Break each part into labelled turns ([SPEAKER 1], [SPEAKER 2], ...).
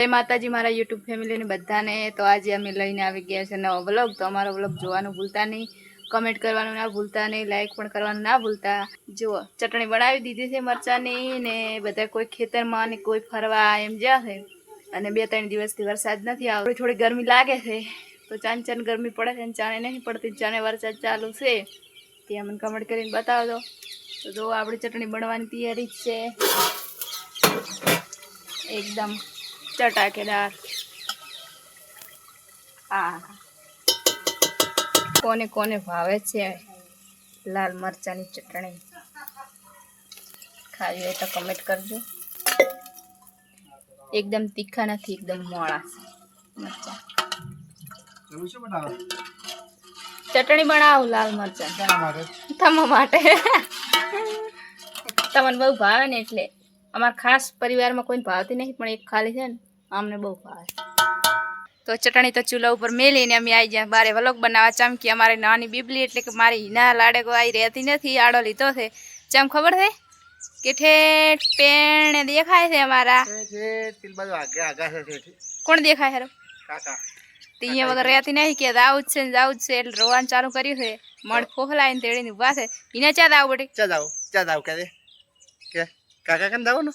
[SPEAKER 1] જય માતાજી મારા યુટ્યુબ ફેમિલીને બધાને। તો આજે અમે લઈને આવી ગયા છે નવો વ્લોગ। તો અમારો વ્લોગ જોવાનું ભૂલતા નહીં, કમેન્ટ કરવાનું ના ભૂલતા નહીં, લાઈક પણ કરવાનું ના ભૂલતા। જુઓ ચટણી બનાવી દીધી છે મરચાની ને બધા કોઈ ખેતરમાં ને કોઈ ફરવા એમ જ્યાં છે અને 2-3 દિવસથી વરસાદ નથી આવ્યો। થોડી ગરમી લાગે છે તો ચાન ગરમી પડે છે, ચાને નહીં પડતી, ચાને વરસાદ ચાલુ છે તે અમને કમેન્ટ કરીને બતાવો। તો જો આપણી ચટણી બનવાની તૈયારી છે एकदम चटाकेदार। हाँ कोने कोने भावे छे लाल मरचानी चटणी, खावी हो तो कमेंट करजो। एकदम तीखा नहीं, एकदम मोड़ा मरचा। चटणी बनाव लाल मरचा तमा माटे तमने बहु भावे ने એટલે અમાર ખાસ પરિવારમાં કોઈ ભાવતી નહીં, પણ એક ખાલી છે ને અમને બહુ ભાવે। તો ચટણી તો ચૂલા ઉપર મેલીને અમે આવી ગયા બારે વ્લોગ બનાવવા। ચમ કે અમારે નાની બીબલી એટલે કે મારી હિના લાડકો આવી રહેતી નથી, આડો લીધો છે। ચમ ખબર છે કે ઠેઠ પેણ દેખાય છે અમારા, કોણ દેખાય હેરો કાકા તીયા વગર રહેતી નહીં કે જાવું જ છે એટલે રોવાનું ચાલુ કર્યું છે। મળ ફોખલાઈને તેડીને ઊભા છે। હિના ચા દાવ બેટી ચા દાવ કે કાકા કન દાવ ને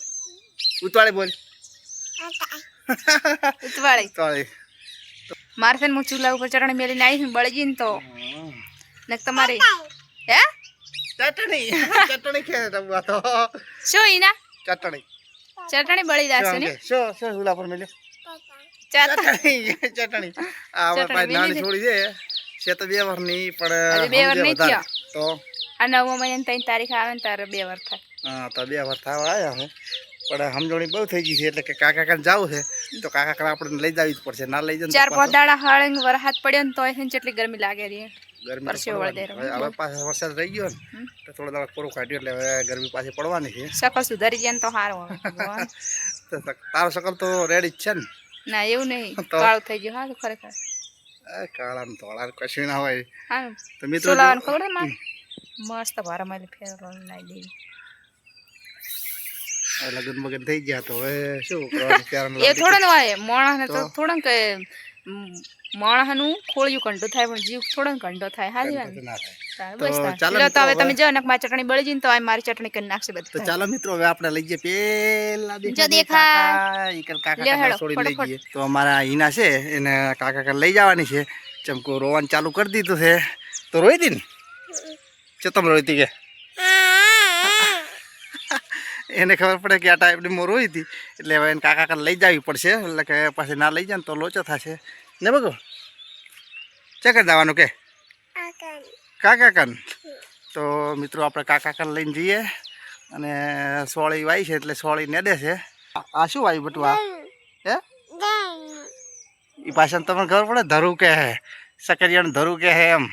[SPEAKER 1] ઉતવાળે બોલ ઉતવાળે મારે છે ને હું ચૂલા ઉપર ચટણી મેલીને આવી છું બળજી ને તો ને તમારી હે ચટણી કે તો શું ઈના ચટણી બળી જાશે ને શું ચૂલા પર મેલ્યો ચટણી આ ભાઈ નાની થોડી છે તો 2 વર્ષની પણ 2 વર્ષ નહીં થયો તો આ 9 મહિનાની 3 તારીખ આવે ને તારે 2 વર્ષ થાય। हाँ तो 2 वर्ष थवा आया है पर समझोणी बहुत થઈ ગઈ છે એટલે કે કાકા કન જાવ છે તો કાકા કન આપણે લઈ જાવી જ પડશે। ના લઈ જન 4-5 દાડા હાળે વરસાદ પડ્યો ને તોય છે કેટલી ગરમી લાગે રહી, ગરમી પરસે વળ દે હવે પાછો વરસાદ રહી ગયો ને તો થોડો દાડા પૂરો કાઢ્યો એટલે હવે ગરમી પાછી પડવાની છે। શકલ સુધારી જાય તો સારું હવે તો તારો શકલ તો રેડી જ છે ને ના એવું નહીં કાળો થઈ ગયો। હા તો ખરેખર કાળા ને ધોળા કશું ના હોય। હા તો મિત્રો સોલાન ખબર માં મસ્ત ભારા માલી ફેરવા લાઈ દેવી लगन मगन થઈ ગયા તો હવે શું કરવાનું કારણ એ થોડો ન હોય મોણાને તો થોડું કે મોણાનું ખોળિયું કંડો થાય પણ જીવ થોડો કંડો થાય। હાજી વાત બસ ચાલો તો હવે તમે જો નક માં ચટણી બળી જઈને તો આ મારી ચટણી કરી નાખશે બધું। તો ચાલો મિત્રો હવે આપણે લઈ જઈએ પેલા જો દેખા ઈકલ કાકા છોડી લઈ જઈએ। તો અમારા હિના છે એને કાકા કન લઈ જવાની છે। ચમકો રોવાનું ચાલુ કરી દીધું છે તો રોઈ દી ને ચતમ રોઈતી કે એને ખબર પડે કે આ ટાઈપની મોર હોય હતી એટલે હવે એને કાકા કન લઈ જવી પડશે એટલે કે પાછી ના લઈ જાય ને તો લોચો થશે ને બગો ચકર જવાનું કે કાકા કન। તો મિત્રો આપણે કાકા કન લઈને જઈએ અને સોળી વાઈ છે એટલે સોળી ને દે છે। આ શું વાયું બટવા હે એ પાછળ તમને ખબર પડે ધરું કે હે સકરિયાનું ધરું કે હે એમ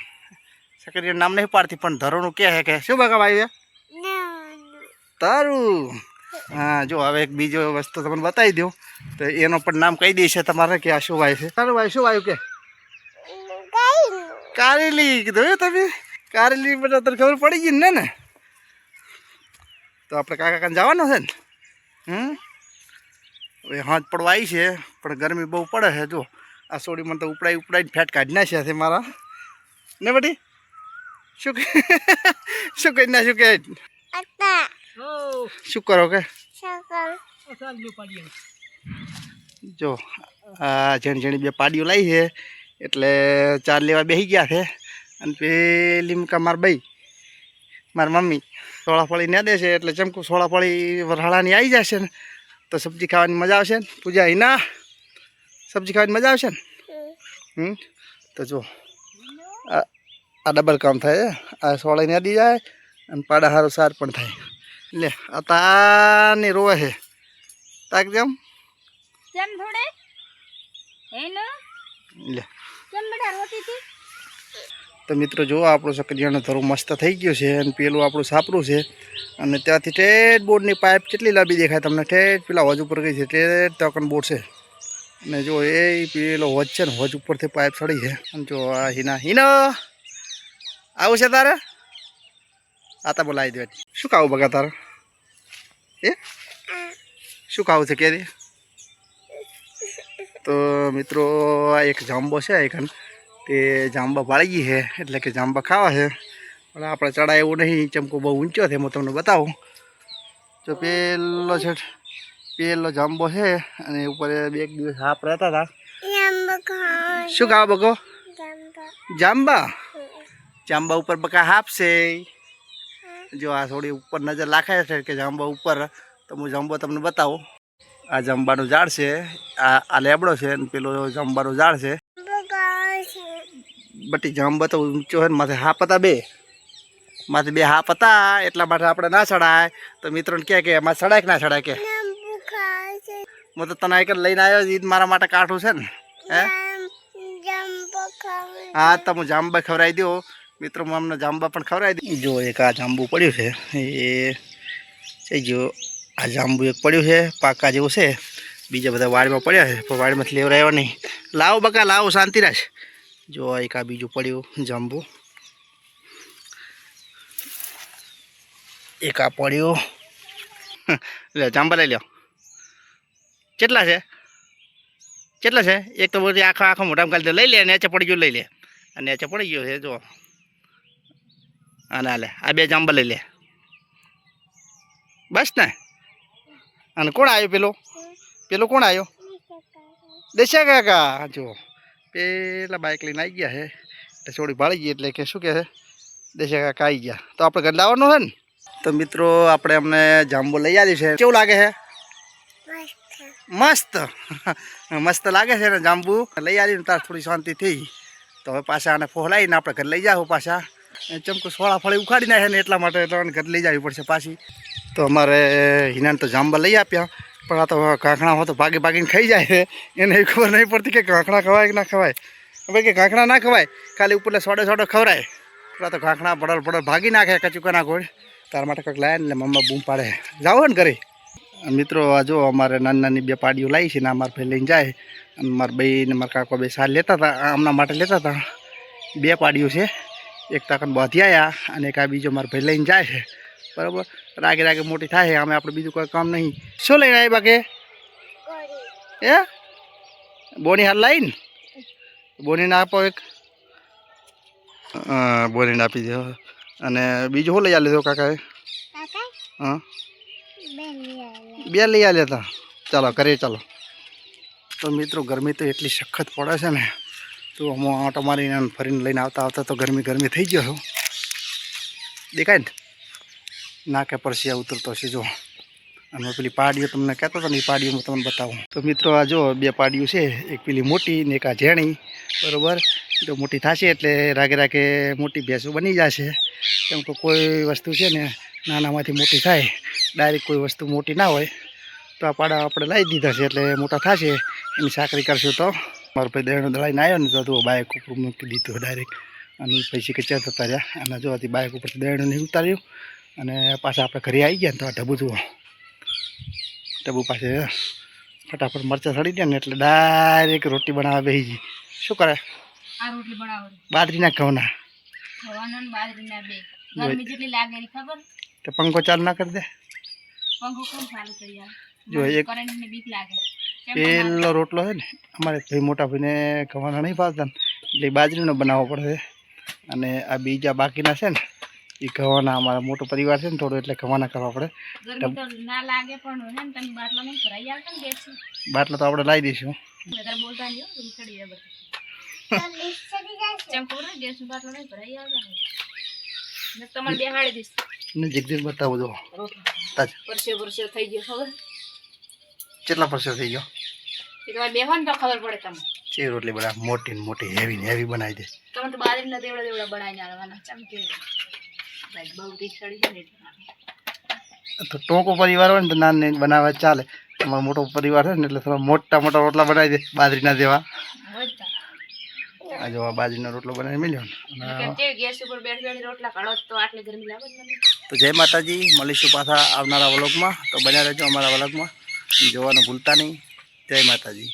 [SPEAKER 1] સકરિયાનું નામ નહીં પાડતી પણ ધરુંનું કે હે કે શું બગા વાયું તારું। हाँ जो હવે એક બીજો વસ્તુ તમને બતાવી દઉં તો એનો પણ નામ કહી દેશે તમારે કે આ શું વાય છે। તારું વાય શું વાયું કે કારેલી કીધું તમે કારેલી બધા તને ખબર પડી ગઈ ને તો આપણે કાકા કાન જવાનું છે ને હવે હાથ પડવા આવી છે પણ ગરમી બહુ પડે છે। જો આ સોડી મને તો ઉપડાઈને ફેટ કાઢી નાખ્યા છે મારા ને બધી શું શું કરી નાખ્યું કે શું કરો કે જો આ ઝીણી 2 પાડીઓ લાવી છે એટલે 4 લેવા બેસી ગયા છે। અને પેલી માર ભાઈ મારી મમ્મી સોળાફળી ને દે છે એટલે ચમકું સોળાફળી વરહાળાની આવી જશે ને તો સબ્જી ખાવાની મજા આવશે ને। પૂજા હિના સબ્જી ખાવાની મજા આવશે ને તો જો આ ડબલ કામ થાય। આ સોળાઈ ને દી જાય અને પાડા હારું સાર પણ થાય। ले अतानी रोए है ताक जम थोड़े है ना ले बेटा रोटी थी। तो मित्रों जो આપણું સકરિયાનું ધરું મસ્ત થઈ ગયું છે અને પેલું આપણું સાપરું છે અને ત્યાંથી ઠેઠ બોર્ડની પાઇપ કેટલી લાંબી દેખાય તમને ઠેઠ પેલા હોજ ઉપર ગઈ છે ઠેઠ ત્યાં બોર્ડ છે અને જો એ પેલો હોજ છે ને હોજ ઉપરથી પાઇપ ચડી છે અને જો આ હિના આવું છે તારે आता बोलाई दे शू खाव बगा तार ए शू खाव છે કે તો મિત્રો આ એક જાંબો છે એકન તે જાંબા ભાળી ગઈ છે એટલે કે જાંબા ખાવા છે પણ આપણે ચડાય એવું નહીં ચમકો બહુ ઊંચો છે હું તમને બતાવું જો પેલો જાંબો છે અને ઉપર બે એક દિવસ હાપ રહેતા હતા શું ખાવા બકો જાંબા જાંબા ઉપર બકા હાપ છે જો આ થોડી ઉપર નજર લાખે છે કે જાંબા ઉપર તો હું જાંબો તમને બતાવું આ જાંબાનું ઝાડ છે આ લેબડો છે અને પેલો જાંબાનું ઝાડ છે બટી જાંબા તો ઊંચો છે ને માથે હાપ હતા માથે બે હાપ હતા એટલા માટે આપણે ના ચડાય તો મિત્રોને કે એમાં ચડાય કે ના ચડાય કે હું તો તને એક લઈને આવ્યો ઈદ મારા માટે કાઠું છે ને હે હા તો હું જાંબા ખવડાવી દઉં મિત્રો હું અમને જાંબા પણ ખવડાવી દઉં જો એક આ જાંબુ પડ્યું છે એ થઈ ગયો આ જાંબુ એક પડ્યું છે પાકા જેવું છે બીજા બધા વાડીમાં પડ્યા છે પણ વાડીમાંથી લેવડાવ્યા નહીં લાવો બકા લાવો શાંતિ રાખ જો એક આ બીજું પડ્યું જાંબુ એક આ પડ્યું લે જાંબા લઈ લ્યો કેટલા છે એક તો બધી આખો મોટામાં કાઢી દે લઈ લે અને પડી ગયું લઈ લે અને પડી ગયો છે જો અને લે આ બે જાંબા લઈ લે બસ ને અને કોણ આવ્યો પેલો કોણ આવ્યો દેશા કાકા જો પેલા બાઇક લઈને આવી ગયા છે એટલે થોડી ભાળી ગઈ એટલે કે શું કહે છે દેશા કાકા આવી ગયા તો આપણે ઘર લાવવાનું છે ને તો મિત્રો આપણે અમને જાંબુ લઈ આવી છે કેવું લાગે છે મસ્ત લાગે છે ને જાંબુ લઈ આવીને તાર થોડી શાંતિ થઈ તો હવે પાછા આને ફોલાવીને આપણે ઘર લઈ જાવ પાછા ચમકું સોળા ફળી ઉખાડી નાખે ને એટલા માટે ઘર લઈ જવી પડશે પાછી તો અમારે હિનાને તો જાંબા લઈ આપ્યા પણ આ તો કાંકણા હોય તો ભાગીને ખાઈ જાય છે એને એ ખબર નહીં પડતી કે કાંકણા ખવાય કે ના ખવાય ભાઈ કે કાંકણા ના ખવાય ખાલી ઉપર સોડે ખવરાય પણ આ તો કાંકણા પડલ ભાગી નાખે કચુકા ના કોઈ તારા માટે કંઈક લાવે ને મમ્મા બૂમ પાડે જાઓ ને ઘરે મિત્રો આ જો અમારે નાની બે પાડીઓ લાવી છે ને અમારે ભાઈ લઈને જાય અને મારા ભાઈ ને મારા કાકા બે સાલ લેતા હતા આમના માટે લેતા હતા બે પાડીઓ છે એક તાકન બાંધી આવ્યા અને એક આ બીજો મારા ભાઈ લઈને જાય છે બરાબર રાગે મોટી થાય અમે આપણે બીજું કોઈ કામ નહીં શું લઈને આવી બાકી એ બોની હાલ લાવીને બોનીને આપો એક બોનીને આપી દો અને બીજું શું લઈ આ લીધો કાકાએ હા બે લઈ આવ્યા હતા ચાલો કરીએ ચાલો તો મિત્રો ગરમી તો એટલી સખત પડે છે ને તો હું આંટો મારીને ફરીને લઈને આવતા તો ગરમી થઈ ગયો છું દેખાય ને નાકે પરસી ઉતરતો છે જો અને પેલી પાડીઓ તમને કહેતો હતો ને એ પાડીઓ હું તમને બતાવું તો મિત્રો આ જો બે પાડીઓ છે એક પેલી મોટી ને એક આ ઝેણી બરાબર તો મોટી થશે એટલે રાગે મોટી ભેંસો બની જશે કેમ કે કોઈ વસ્તુ છે ને નાનામાંથી મોટી થાય ડાયરેક્ટ કોઈ વસ્તુ મોટી ના હોય તો આ પાડા આપણે લાવી દીધા છે એટલે મોટા થશે એની સાકરી કરશું તો મારો ભાઈ દહેણો દળાઈને આવ્યો ને તો બાઇક ઉપર મૂકી દીધું ડાયરેક્ટ અને પછી કે ચેત હતા રહ્યા અને જો હતી બાઇક ઉપરથી દહેણું નહીં ઉતાર્યું અને પાછા આપણે ઘરે આવી ગયા ને તો આ ઢબુ જુઓ ઢબુ પાસે ફટાફટ મરચાં સડી ગયા ને એટલે ડાયરેક્ટ રોટી બનાવવા બેસી ગઈ શું કરે બાજરીના ઘઉંના તો પંખો ચાલુ ના કરી દે જો એક પેલો રોટલો છે ને અમારે ભાઈ મોટા ભાઈને ઘઉંના નહીં ભાવતા ને એટલે બાજરીનો બનાવવો પડશે અને આ બીજા બાકીના છે ને એ ઘઉંના અમારા મોટો પરિવાર છે ને થોડો એટલે ઘઉંના કરવા પડે બાટલો તો આપણે લાવી દઈશું જગદીશ બતાવો જો કેટલા પરસેવ થઈ ગયો છે રોટલી બના મોટી હેવી બનાવી દે તો ટોકો પરિવાર હોય ને તો નાની બનાવવા ચાલે અમારો મોટો પરિવાર હોય ને એટલે થોડા મોટા રોટલા બનાવી દે બાજરીના જેવા આ જો આ બાજરીનો રોટલો બનાવી મળ્યો તો જય માતાજી મળીશું પાછા આવનારા વ્લોગમાં તો બન્યા રહેજો અમારા વ્લોગમાં જોવાનું ભૂલતા નહીં જય માતાજી